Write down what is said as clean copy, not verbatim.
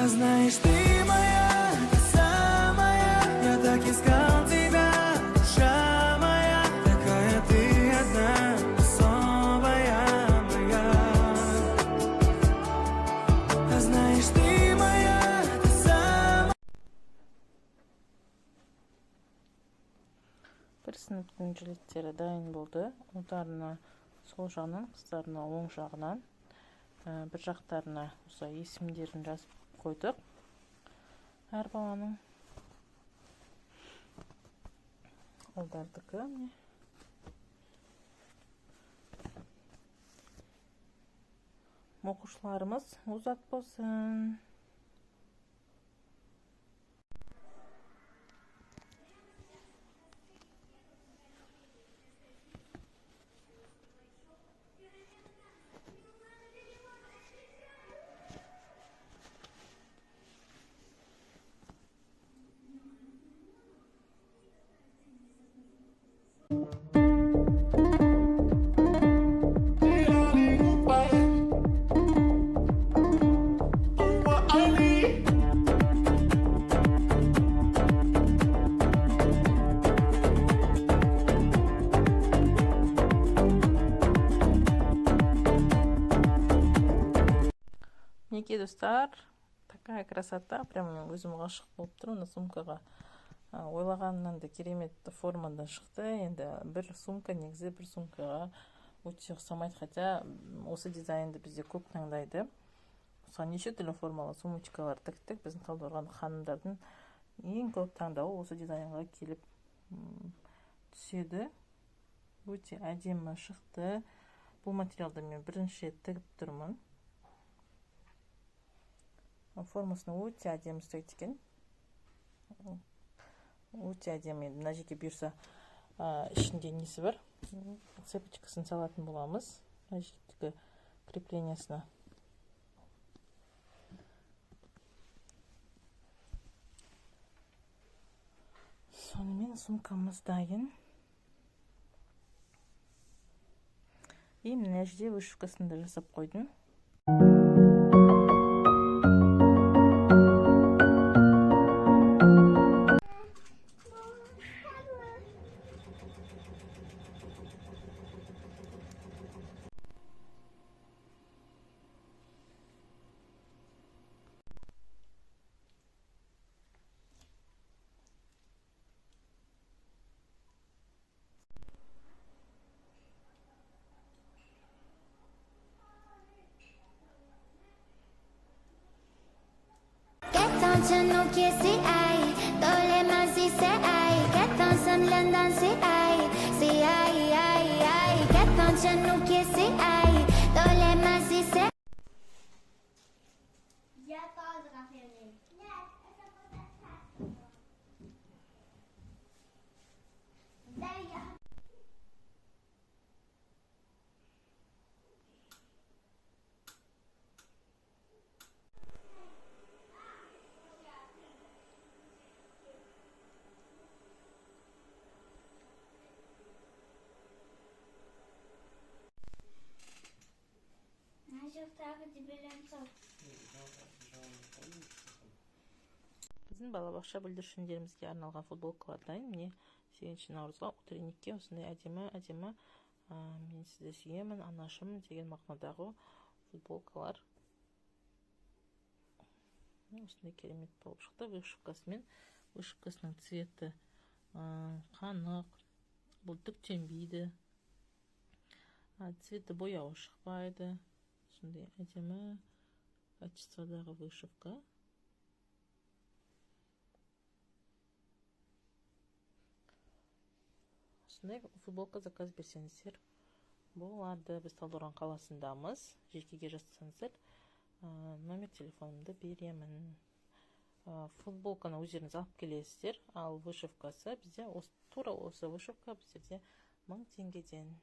Знаешь, ты моя, та самая. Я так искал тебя, душа моя. Такая ты одна, особая моя. Знаешь, ты моя, та самая. Бір сыныптың жилеттері дайын болды. Ұлдарына сол жағынан, қыздарына оң жағынан. Бір жақтарына осы есімдерін жазып қойдық. Әр баланың. Ұлдардікі міне. Оқушыларымыз озат болсын. Неке достар, такая красота, прямо өзім ғашық болып тұр. Мына сумкаға ойлағаннан да керемет формада шықты. Енді бір сумка, негізі бір сумкаға өте ұқсамайды, хотя осы дизайнды бізде көп таңдайды. Осыған неше түрлі формалы сумочкалар тіктік. Біздің Талдықорған ханымдардың ең көп таңдауы осы дизайнға келіп түседі. Өте әдемі шықты. Бұл материалды мен бірінші тігіп тұрмын. Формасына өте әдемі істейді екен. Өте әдемі. Мына жерге бұйырса ішінде несі бар? Цепочкасын салатын боламыз. Мына жердегі креплениясына. Сонымен сумкамыз дайын. И мына жерде вышивкасын да жасап қойдым. Біздің балабақша бүлдіршіндерімізге арналған футболкалар дайын. Міне 8 наурызға утренникке осындай әдемі мен сізді сүйемін, анашым деген мағынадағы футболкалар. Осындай керемет болып шықты. Вышивкасының цветі қанық, бұл түктенбейді, цветі бояуы шықпайды. Осындай әдемі качестводағы вышивка. Осындай футболка заказ берсеңіздер болады. Біз Талдықорған қаласындамыз. Жекеге жазсаңыздар номер телефонымды беремін. Футболканы өздеріңіз алып келесіздер, ал вышивкасы бізде тура осы вышивка біздерде 1000 теңгеден.